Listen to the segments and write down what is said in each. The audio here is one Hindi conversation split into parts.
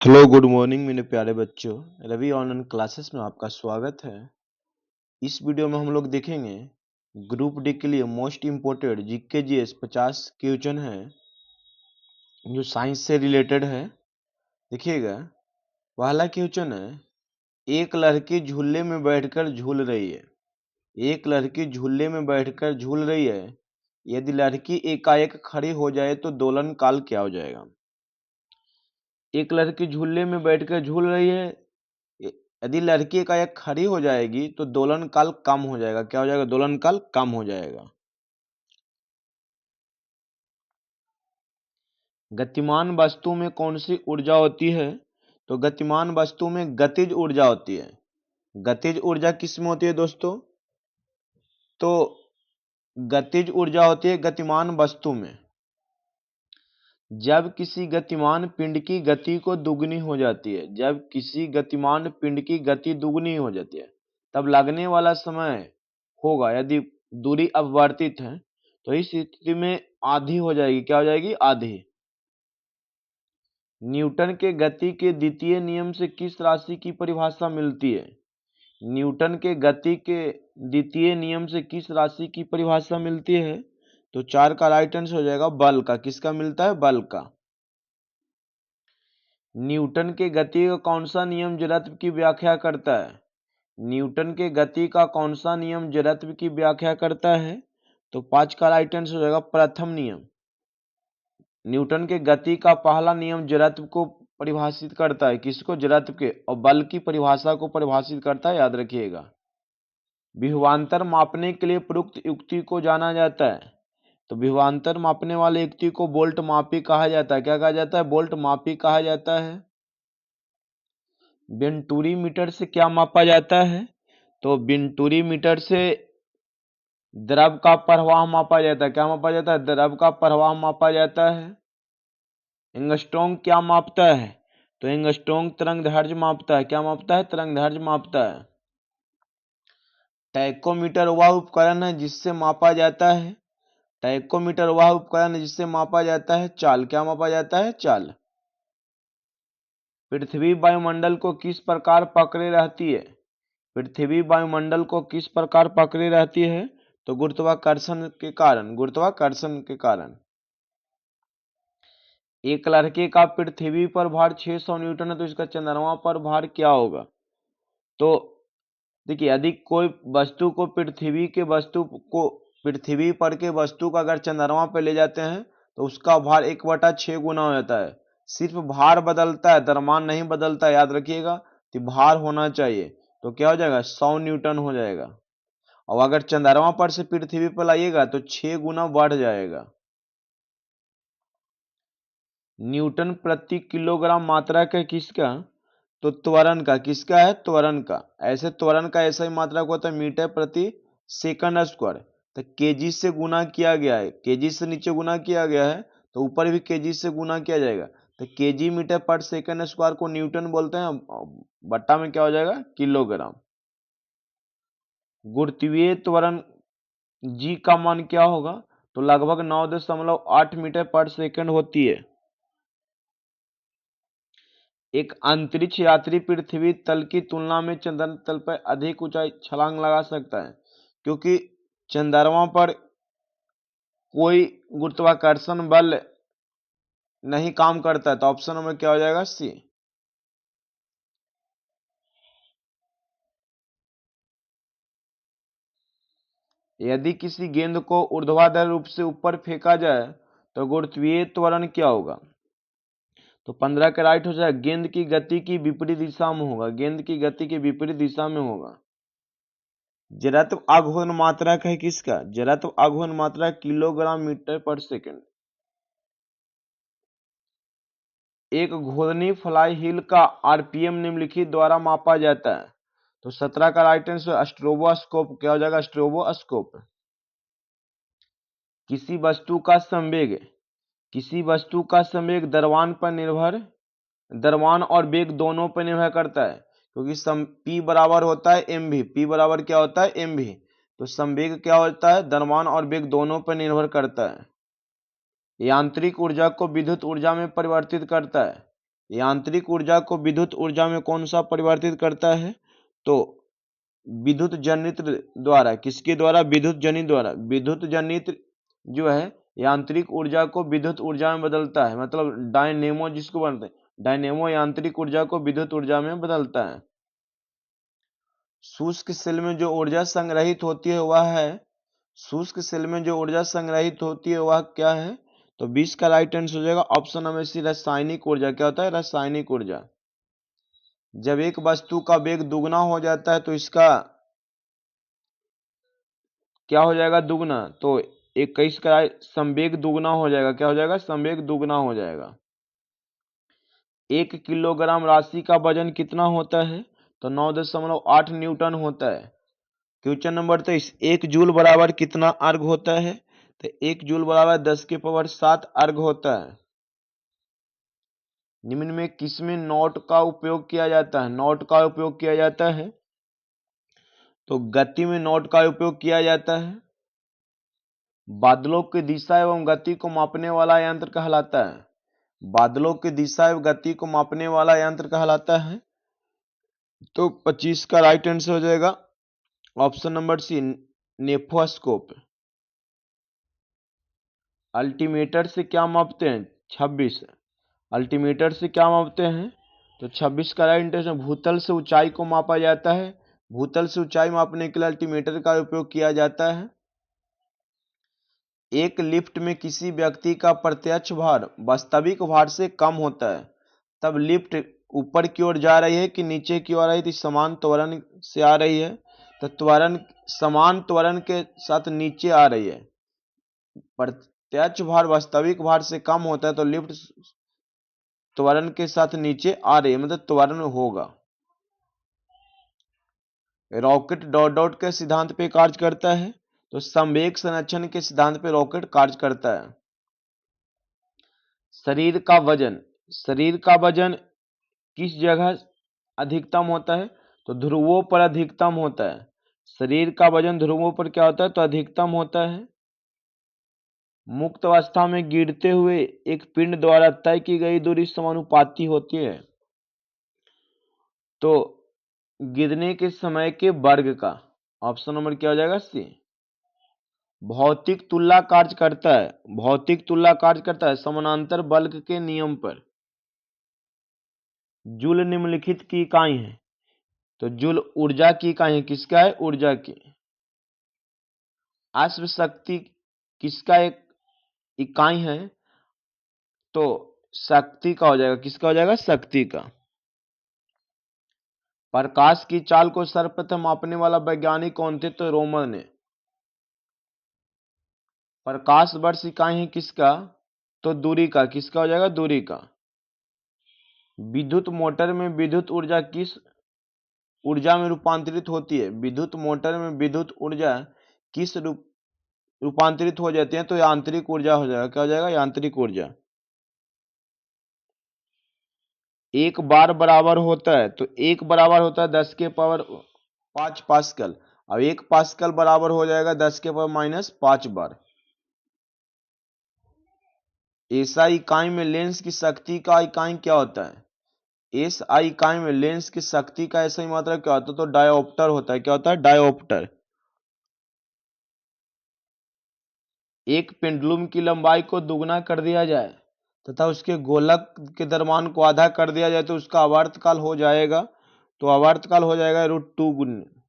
हेलो गुड मॉर्निंग मेरे प्यारे बच्चों। रवि ऑनलाइन क्लासेस में आपका स्वागत है। इस वीडियो में हम लोग देखेंगे ग्रुप डी के लिए most important GK GS 50 question है जो साइंस से रिलेटेड है। देखिएगा, पहला क्वेश्चन है, एक लड़की झूले में बैठकर झूल रही है। एक लड़की झूले में बैठकर झूल रही है। यदि लड़की एकाएक खड़ी हो जाए तो दोलन काल क्या हो जाएगा। एक लड़की झूले में बैठकर झूल रही है। यदि लड़की एकाएक खड़ी हो जाएगी तो दोलन काल कम हो जाएगा। क्या हो जाएगा? दोलन काल कम हो जाएगा। गतिमान वस्तु में कौन सी ऊर्जा होती है? तो गतिमान वस्तु में गतिज ऊर्जा होती है। गतिज ऊर्जा किस में होती है दोस्तों? तो गतिज ऊर्जा होती है गतिमान वस्तु में। जब किसी गतिमान पिंड की गति को दुगनी हो जाती है, जब किसी गतिमान पिंड की गति दुगनी हो जाती है, तब लगने वाला समय होगा, यदि दूरी अपवर्तित है तो इस स्थिति में आधी हो जाएगी। क्या हो जाएगी? आधी। न्यूटन के गति के द्वितीय नियम से किस राशि की परिभाषा मिलती है? न्यूटन के गति के द्वितीय नियम से किस राशि की परिभाषा मिलती है? तो 4 का राइट आंसर हो जाएगा बल का। किसका मिलता है? बल का। न्यूटन के गति का कौन सा नियम जड़त्व की व्याख्या करता है? न्यूटन के गति का कौन सा नियम जड़त्व की व्याख्या करता है? तो 5 का राइट आंसर हो जाएगा प्रथम नियम। न्यूटन के गति का पहला नियम जड़त्व को परिभाषित करता है। किसको? जड़त्व के। और बल की परिभाषा को परिभाषित करता है, याद रखिएगा। विभवांतर मापने के लिए प्रयुक्त युक्ति को जाना जाता है। तो विभवांतर मापने वाले युक्ति को वोल्ट मापी कहा जाता है। क्या कहा जाता है? वोल्ट मापी कहा जाता है। वेंटूरी मीटर से क्या मापा जाता है? तो वेंटूरी मीटर से द्रव का प्रवाह मापा जाता है। क्या मापा जाता है? द्रव का प्रवाह मापा जाता है। एंगस्ट्रॉम क्या मापता है? तो एंगस्ट्रॉम तरंगदैर्घ्य मापता है। क्या मापता है? तरंगदैर्घ्य मापता है। टैकोमीटर वह उपकरण है जिससे मापा जाता है। टैकोमीटर वह उपकरण है जिससे मापा जाता है चाल। क्या मापा जाता है? चाल। पृथ्वी वायुमंडल को किस प्रकार पकड़े रहती है? पृथ्वी वायुमंडल को किस प्रकार पकड़े रहती है? तो गुरुत्वाकर्षण के कारण। गुरुत्वाकर्षण के कारण। एक लड़के का पृथ्वी पर भार 600 न्यूटन है, तो इसका चंद्रमा पर भार क्या होगा? तो देखिए, यदि कोई वस्तु को पृथ्वी पर के वस्तु को अगर चंद्रमा पर ले जाते हैं तो उसका भार 1/6 गुना हो जाता है। सिर्फ भार बदलता है, द्रव्यमान नहीं बदलता, याद रखिएगा। तो भार होना चाहिए, तो क्या हो जाएगा? 100 न्यूटन हो जाएगा। और अगर चंद्रमा पर से पृथ्वी पर लाइएगा तो 6 गुना बढ़ जाएगा। न्यूटन प्रति किलोग्राम मात्रा का किसका? तो त्वरण का। किसका है? त्वरण का। ऐसे त्वरण का ऐसा ही मात्रा को होता है मीटर प्रति सेकंड स्क्वायर। तो केजी से गुना किया गया है, केजी से नीचे गुना किया गया है तो ऊपर भी केजी से गुना किया जाएगा। तो केजी मीटर पर सेकंड स्क्वायर को न्यूटन बोलते हैं। बट्टा में क्या हो जाएगा? किलोग्राम। गुरुत्वीय त्वरण जी का मान क्या होगा? तो लगभग 9.8 मीटर पर सेकंड होती है। एक अंतरिक्ष यात्री पृथ्वी तल की तुलना में चंद्रमा तल पर अधिक ऊंचाई छलांग लगा सकता है, क्योंकि चंद्रमा पर कोई गुरुत्वाकर्षण बल नहीं काम करता है। तो ऑप्शन नंबर क्या हो जाएगा? सी। यदि किसी गेंद को ऊर्ध्वाधर रूप से ऊपर फेंका जाए तो गुरुत्वीय त्वरण क्या होगा? तो 15 का राइट हो जाएगा गेंद की गति की विपरीत दिशा में होगा। गेंद की गति की विपरीत दिशा में होगा। जड़त्व आघूर्ण मात्रक है किसका? जड़त्व आघूर्ण मात्रक किलोग्राम मीटर पर सेकंड। एक घूर्णी फ्लाई व्हील का आरपीएम निम्नलिखित द्वारा मापा जाता है। तो 17 का राइट आंसर स्ट्रोबोस्कोप। क्या हो जाएगा? स्ट्रोबोस्कोप। किसी वस्तु का संवेग, किसी वस्तु का संवेग द्रव्यमान और वेग दोनों पर निर्भर करता है, क्योंकि P बराबर होता है mv। P बराबर क्या होता है? mv। तो संवेग क्या होता है? द्रव्यमान और वेग दोनों पर निर्भर करता है। यांत्रिक ऊर्जा को विद्युत ऊर्जा में परिवर्तित करता है। यांत्रिक ऊर्जा को विद्युत ऊर्जा में कौन सा परिवर्तित करता है? तो विद्युत जनित द्वारा। किसके द्वारा? विद्युत जनित द्वारा। विद्युत जनित जो है यांत्रिक ऊर्जा को विद्युत ऊर्जा में बदलता है, मतलब डायनेमो जिसको बोलते हैं, डायनेमो यांत्रिक ऊर्जा को विद्युत ऊर्जा में बदलता है। शुष्क सेल में जो ऊर्जा संग्रहित होती है वह है, शुष्क सेल में जो ऊर्जा संग्रहित होती है वह क्या है? तो 20 का राइट आंसर हो जाएगा ऑप्शन नंबर सी, रासायनिक ऊर्जा। क्या होता है? रासायनिक ऊर्जा। जब एक वस्तु का वेग दुगना हो जाता है तो इसका क्या हो जाएगा? दुगना। तो 21 का संवेग दुगना हो जाएगा। क्या हो जाएगा? संवेग दुगना हो जाएगा। 1 किलोग्राम राशि का वजन कितना होता है? तो 9.8 न्यूटन होता है। क्वेश्चन नंबर 23, 1 जूल बराबर कितना अर्ग होता है? तो 1 जूल बराबर 10 के पावर 7 अर्ग होता है। निम्न में किसमें नॉट का उपयोग किया जाता है? नॉट का उपयोग किया जाता है तो गति में नॉट का उपयोग किया जाता है। बादलों की दिशा एवं गति को मापने वाला यंत्र कहलाता है। बादलों की दिशा एवं गति को मापने वाला यंत्र कहलाता है। तो 25 का राइट आंसर हो जाएगा ऑप्शन नंबर सी, नेफोस्कोप। अल्टीमीटर से क्या मापते हैं? 26। अल्टीमीटर से क्या मापते हैं? तो 26 का राइट आंसर, भूतल से ऊंचाई को मापा जाता है। भूतल से ऊंचाई मापने के लिए अल्टीमीटर का उपयोग किया जाता है। एक लिफ्ट में किसी व्यक्ति का प्रत्यक्ष भार वास्तविक भार से कम होता है, तब लिफ्ट ऊपर की ओर जा रही है कि नीचे की ओर आ रही थी? समान त्वरण से आ रही है, तो त्वरण समान त्वरण के साथ नीचे आ रही है। प्रत्यक्ष भार वास्तविक भार से कम होता है तो लिफ्ट त्वरण के साथ नीचे आ रही है, मतलब त्वरण होगा। रॉकेट डॉट डॉट के सिद्धांत पे कार्य करता है, तो संवेग संरक्षण के सिद्धांत पे रॉकेट कार्य करता है। शरीर का वजन, शरीर का वजन किस जगह अधिकतम होता है? तो ध्रुवों पर अधिकतम होता है। शरीर का वजन ध्रुवों पर क्या होता है? तो अधिकतम होता है। मुक्त अवस्था में गिरते हुए एक पिंड द्वारा तय की गई दूरी समानुपाती होती है। तो गिरने के समय के वर्ग का। ऑप्शन नंबर क्या हो जाएगा? सी। भौतिक तुलना कार्य करता है, भौतिक तुलना कार्य करता है समानांतर बल्क के नियम पर। जूल निम्नलिखित की इकाई है, तो जूल ऊर्जा की इकाई है। किसका है? ऊर्जा की। अश्व शक्ति किसका एक इकाई है? तो शक्ति का हो जाएगा। किसका हो जाएगा? शक्ति का। प्रकाश की चाल को सर्वप्रथम मापने वाला वैज्ञानिक कौन थे? तो रोमन ने। प्रकाश वर्ष इकाई है किसका? तो दूरी का। किसका हो जाएगा? दूरी का। विद्युत मोटर में विद्युत ऊर्जा किस ऊर्जा में रूपांतरित होती है? विद्युत मोटर में विद्युत ऊर्जा किस रूपांतरित हो जाती है? तो यांत्रिक ऊर्जा हो जाएगा। क्या हो जाएगा? यांत्रिक ऊर्जा। एक बार बराबर होता है, तो एक बराबर होता है 10 के पावर 5 पास्कल। अब 1 पास्कल बराबर हो जाएगा 10 के पावर -5 बार। एसआई इकाई में लेंस की शक्ति का इकाई क्या होता है? एसआई इकाई में लेंस की शक्ति का ऐसा ही मात्रा क्या होता है? तो डायोप्टर होता है। क्या होता है? डायोप्टर। एक पेंडुलम की लंबाई को दुगना कर दिया जाए तथा उसके गोलक के द्रव्यमान को आधा कर दिया जाए तो उसका आवर्तकाल हो जाएगा। तो आवर्तकाल हो जाएगा √2 गुना।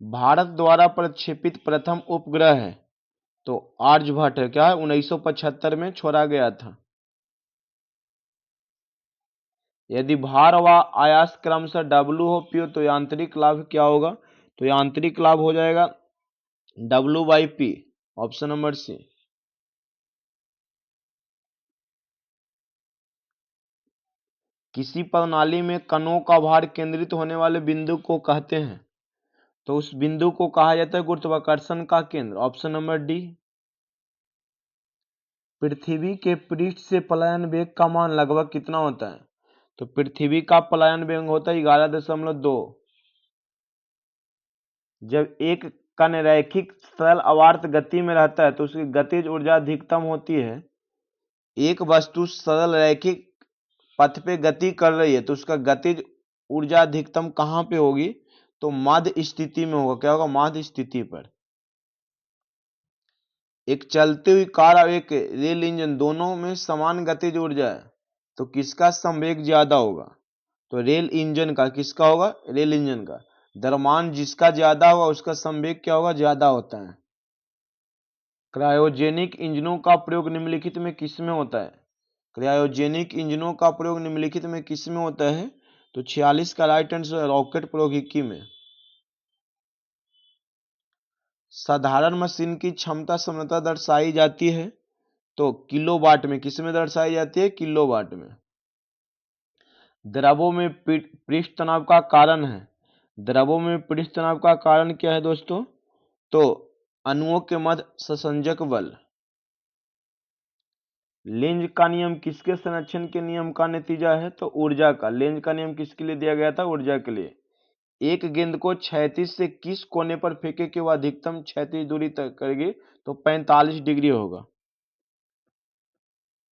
भारत द्वारा प्रक्षेपित प्रथम उपग्रह है, तो आर्यभट्ट है। क्या है? 1975 में छोड़ा गया था। यदि भार व आयास क्रमशः W हो P हो तो यांत्रिक लाभ क्या होगा? तो यांत्रिक लाभ हो जाएगा W/P। Option number C. किसी प्रणाली में कणों का भार केंद्रित होने वाले बिंदु को कहते हैं, तो उस बिंदु को कहा जाता है गुरुत्वाकर्षण का केंद्र। Option number D. पृथ्वी के पृष्ठ से पलायन वेग का मान लगभग कितना होता है? तो पृथ्वी का पलायन वेग होता है 11.2। जब एक कण रैखिक सरल आवर्त गति में रहता है तो उसकी गतिज ऊर्जा अधिकतम होती है एक वस्तु सरल रैखिक पथ पे गति कर रही है तो उसका गतिज ऊर्जा अधिकतम कहां पे होगी? तो माध्य स्थिति में होगा। क्या होगा? माध्य स्थिति पर। एक चलती हुई कार और एक रेल इंजन दोनों में समान गतिज ऊर्जा है तो किसका संवेग ज्यादा होगा? तो रेल इंजन का। किसका होगा? रेल इंजन का। द्रव्यमान जिसका ज्यादा होगा उसका संवेग क्या होगा? ज्यादा होता है। क्रायोजेनिक इंजनों का प्रयोग निम्नलिखित में किसमें होता है? क्रायोजेनिक इंजनों का प्रयोग निम्नलिखित में किसमें होता है? तो 46 का राइट आंसर रॉकेट प्रौद्योगिकी में। साधारण मशीन की क्षमता सामान्यतः दर्शाई जाती है तो किलोवाट में। किसमें दर्शाई जाती है? किलोवाट में। द्रवों में पृष्ठ तनाव का कारण है। द्रवों में पृष्ठ तनाव का कारण क्या है दोस्तों? तो अणुओं के मध्य संसंजक बल। लेंज का नियम किसके संरक्षण के नियम का नतीजा है? तो ऊर्जा का। लेंज का नियम किसके लिए दिया गया था? ऊर्जा के लिए। एक गेंद को क्षैतिज से किस कोने पर फेंके कि वह अधिकतम क्षैतिज दूरी तय करेगी? तो 45 डिग्री होगा।